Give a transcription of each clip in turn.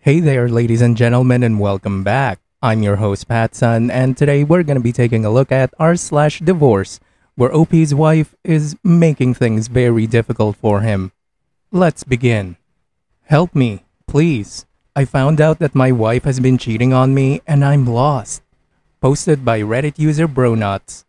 Hey there, ladies and gentlemen, and welcome back. I'm your host, Patsun, and today we're going to be taking a look at r/divorce, where OP's wife is making things very difficult for him. Let's begin. Help me, please. I found out that my wife has been cheating on me and I'm lost. Posted by Reddit user Bronuts.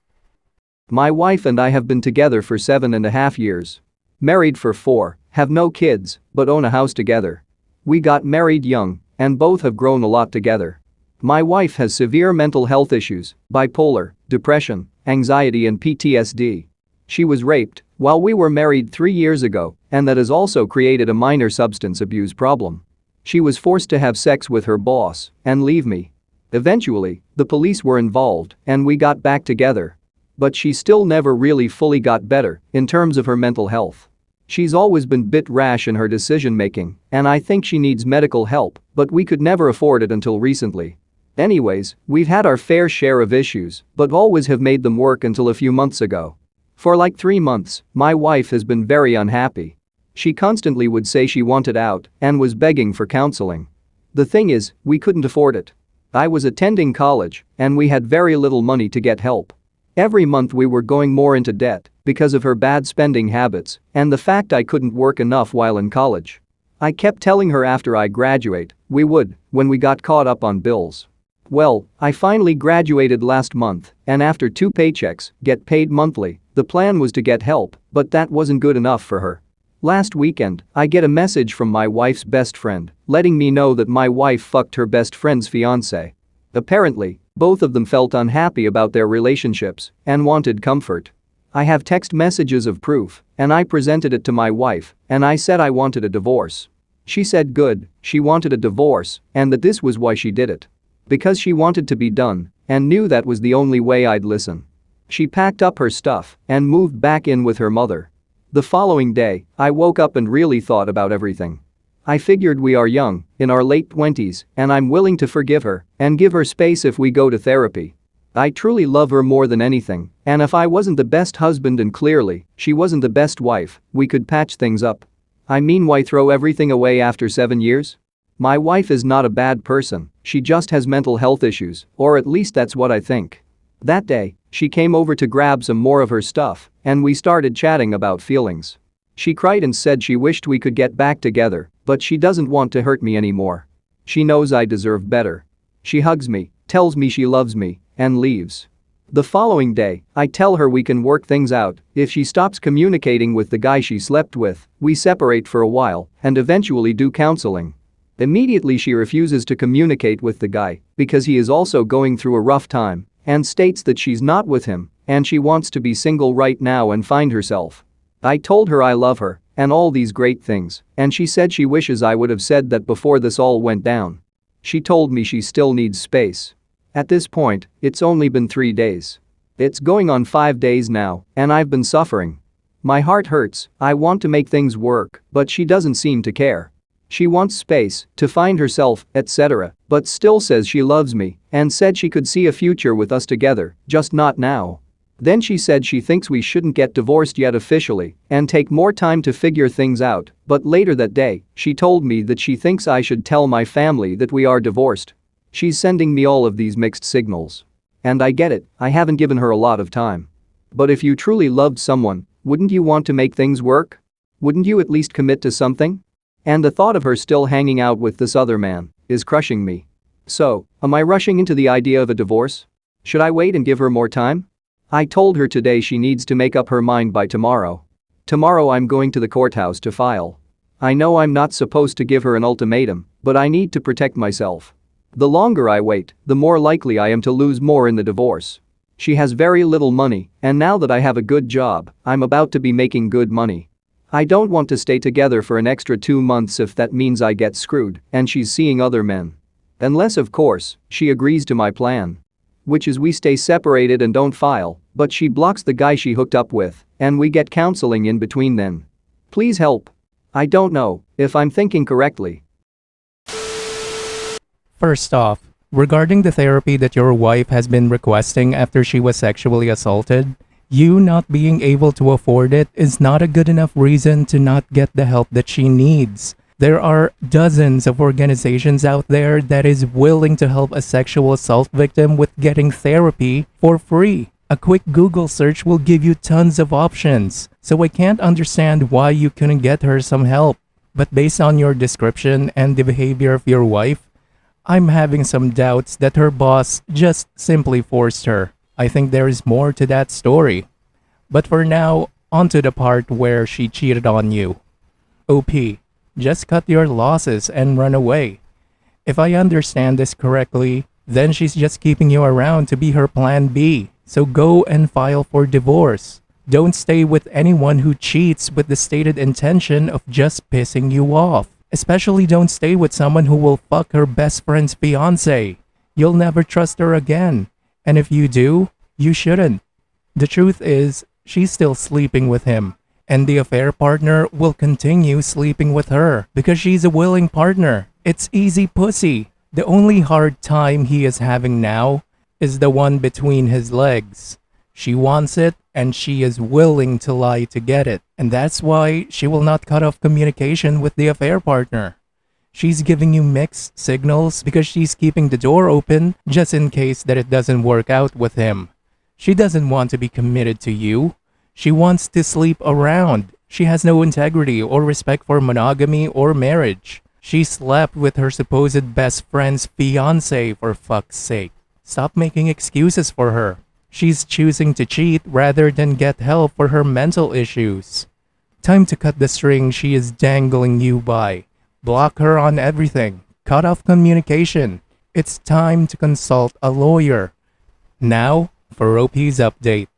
My wife and I have been together for 7.5 years. Married for 4, have no kids, but own a house together. We got married young, and both have grown a lot together. My wife has severe mental health issues, bipolar, depression, anxiety and PTSD. She was raped while we were married 3 years ago, and that has also created a minor substance abuse problem. She was forced to have sex with her boss and leave me. Eventually, the police were involved and we got back together. But she still never really fully got better in terms of her mental health. She's always been bit rash in her decision-making, and I think she needs medical help, but we could never afford it until recently. Anyways, we've had our fair share of issues, but always have made them work until a few months ago. For like 3 months, my wife has been very unhappy. She constantly would say she wanted out and was begging for counseling. The thing is, we couldn't afford it. I was attending college, and we had very little money to get help. Every month we were going more into debt because of her bad spending habits and the fact I couldn't work enough while in college. I kept telling her after I graduate, we would, when we got caught up on bills. Well, I finally graduated last month, and after 2 paychecks, get paid monthly. The plan was to get help, but that wasn't good enough for her. Last weekend, I get a message from my wife's best friend, letting me know that my wife fucked her best friend's fiancé. Apparently, both of them felt unhappy about their relationships and wanted comfort. I have text messages of proof, and I presented it to my wife, and I said I wanted a divorce. She said good, she wanted a divorce, and that this was why she did it. Because she wanted to be done, and knew that was the only way I'd listen. She packed up her stuff and moved back in with her mother. The following day, I woke up and really thought about everything. I figured we are young, in our late 20s, and I'm willing to forgive her and give her space if we go to therapy. I truly love her more than anything, and if I wasn't the best husband and clearly, she wasn't the best wife, we could patch things up. I mean, why throw everything away after 7 years? My wife is not a bad person, she just has mental health issues, or at least that's what I think. That day, she came over to grab some more of her stuff, and we started chatting about feelings. She cried and said she wished we could get back together, but she doesn't want to hurt me anymore. She knows I deserve better. She hugs me, tells me she loves me, and leaves. The following day, I tell her we can work things out. If she stops communicating with the guy she slept with, we separate for a while and eventually do counseling. Immediately she refuses to communicate with the guy because he is also going through a rough time and states that she's not with him and she wants to be single right now and find herself. I told her I love her and all these great things, and she said she wishes I would have said that before this all went down. She told me she still needs space. At this point, it's only been 3 days. It's going on 5 days now, and I've been suffering. My heart hurts, I want to make things work, but she doesn't seem to care. She wants space to find herself, etc., but still says she loves me and said she could see a future with us together, just not now. Then she said she thinks we shouldn't get divorced yet officially and take more time to figure things out, but later that day, she told me that she thinks I should tell my family that we are divorced. She's sending me all of these mixed signals. And I get it, I haven't given her a lot of time. But if you truly loved someone, wouldn't you want to make things work? Wouldn't you at least commit to something? And the thought of her still hanging out with this other man is crushing me. So, am I rushing into the idea of a divorce? Should I wait and give her more time? I told her today she needs to make up her mind by tomorrow. Tomorrow I'm going to the courthouse to file. I know I'm not supposed to give her an ultimatum, but I need to protect myself. The longer I wait, the more likely I am to lose more in the divorce. She has very little money, and now that I have a good job, I'm about to be making good money. I don't want to stay together for an extra 2 months if that means I get screwed and she's seeing other men. Unless, of course, she agrees to my plan. Which is we stay separated and don't file, but she blocks the guy she hooked up with, and we get counseling in between then. Please help. I don't know if I'm thinking correctly. First off, regarding the therapy that your wife has been requesting after she was sexually assaulted, you not being able to afford it is not a good enough reason to not get the help that she needs. There are dozens of organizations out there that is willing to help a sexual assault victim with getting therapy for free. A quick Google search will give you tons of options, so I can't understand why you couldn't get her some help. But based on your description and the behavior of your wife, I'm having some doubts that her boss just simply forced her. I think there is more to that story. But for now, on to the part where she cheated on you. OP, just cut your losses and run away. If I understand this correctly, then she's just keeping you around to be her plan B. So go and file for divorce. Don't stay with anyone who cheats with the stated intention of just pissing you off. Especially don't stay with someone who will fuck her best friend's fiancé. You'll never trust her again. And if you do, you shouldn't. The truth is, she's still sleeping with him. And the affair partner will continue sleeping with her because she's a willing partner. It's easy pussy. The only hard time he is having now is the one between his legs. She wants it and she is willing to lie to get it. And that's why she will not cut off communication with the affair partner. She's giving you mixed signals because she's keeping the door open just in case that it doesn't work out with him. She doesn't want to be committed to you. She wants to sleep around. She has no integrity or respect for monogamy or marriage. She slept with her supposed best friend's fiancé, for fuck's sake. Stop making excuses for her. She's choosing to cheat rather than get help for her mental issues. Time to cut the string she is dangling you by. Block her on everything. Cut off communication. It's time to consult a lawyer. Now, for OP's update.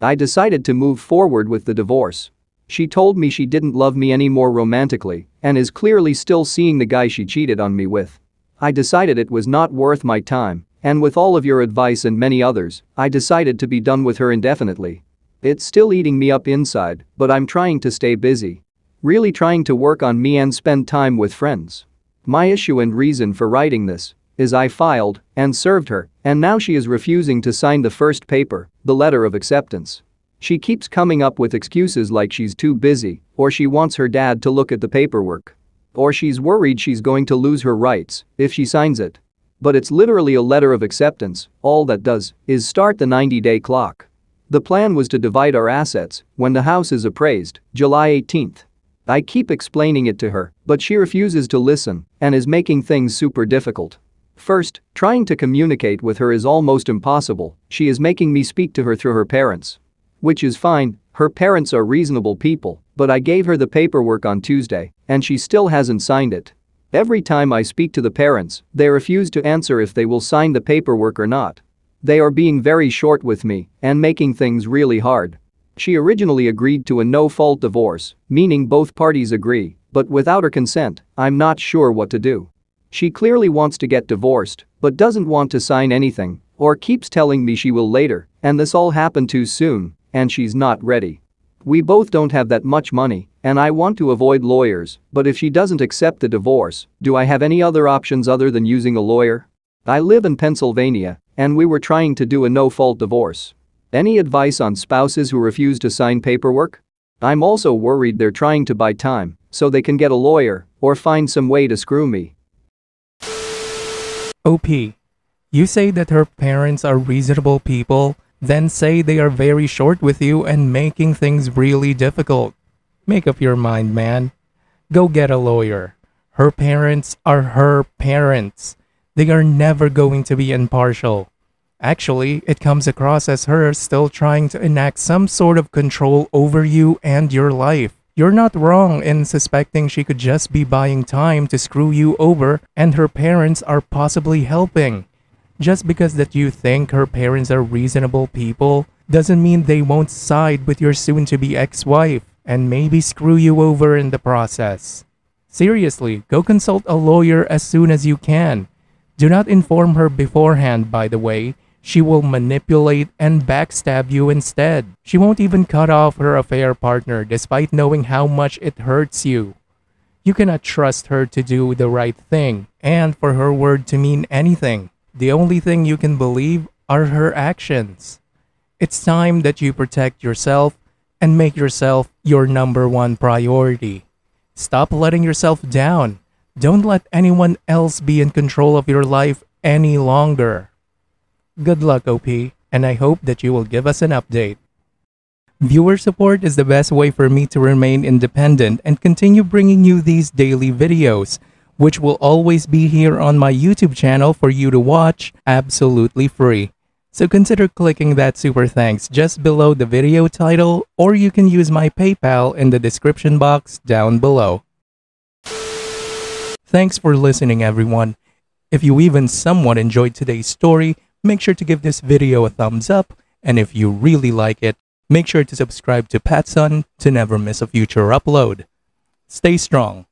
I decided to move forward with the divorce. She told me she didn't love me anymore romantically and is clearly still seeing the guy she cheated on me with. I decided it was not worth my time, and with all of your advice and many others, I decided to be done with her indefinitely. It's still eating me up inside, but I'm trying to stay busy. Really trying to work on me and spend time with friends. My issue and reason for writing this is I filed and served her, and now she is refusing to sign the first paper, the letter of acceptance. She keeps coming up with excuses like she's too busy, or she wants her dad to look at the paperwork. Or she's worried she's going to lose her rights if she signs it. But it's literally a letter of acceptance. All that does is start the 90-day clock. The plan was to divide our assets when the house is appraised, July 18th. I keep explaining it to her, but she refuses to listen and is making things super difficult. First, trying to communicate with her is almost impossible. She is making me speak to her through her parents. Which is fine, her parents are reasonable people, but I gave her the paperwork on Tuesday, and she still hasn't signed it. Every time I speak to the parents, they refuse to answer if they will sign the paperwork or not. They are being very short with me and making things really hard. She originally agreed to a no-fault divorce, meaning both parties agree, but without her consent, I'm not sure what to do. She clearly wants to get divorced, but doesn't want to sign anything, or keeps telling me she will later, and this all happened too soon, and she's not ready. We both don't have that much money, and I want to avoid lawyers, but if she doesn't accept the divorce, do I have any other options other than using a lawyer? I live in Pennsylvania, and we were trying to do a no-fault divorce. Any advice on spouses who refuse to sign paperwork? I'm also worried they're trying to buy time so they can get a lawyer or find some way to screw me. OP, you say that her parents are reasonable people, then say they are very short with you and making things really difficult. Make up your mind, man. Go get a lawyer. Her parents are her parents. They are never going to be impartial. Actually, it comes across as her still trying to enact some sort of control over you and your life. You're not wrong in suspecting she could just be buying time to screw you over and her parents are possibly helping. Just because that you think her parents are reasonable people doesn't mean they won't side with your soon-to-be ex-wife and maybe screw you over in the process. Seriously, go consult a lawyer as soon as you can. Do not inform her beforehand, by the way. She will manipulate and backstab you instead. She won't even cut off her affair partner despite knowing how much it hurts you. You cannot trust her to do the right thing and for her word to mean anything. The only thing you can believe are her actions. It's time that you protect yourself and make yourself your #1 priority. Stop letting yourself down. Don't let anyone else be in control of your life any longer. Good luck, OP, and I hope that you will give us an update. Viewer support is the best way for me to remain independent and continue bringing you these daily videos, which will always be here on my YouTube channel for you to watch absolutely free. So consider clicking that super thanks just below the video title, or you can use my PayPal in the description box down below. Thanks for listening, everyone. If you even somewhat enjoyed today's story, make sure to give this video a thumbs up, and if you really like it, make sure to subscribe to PattSun to never miss a future upload. Stay strong.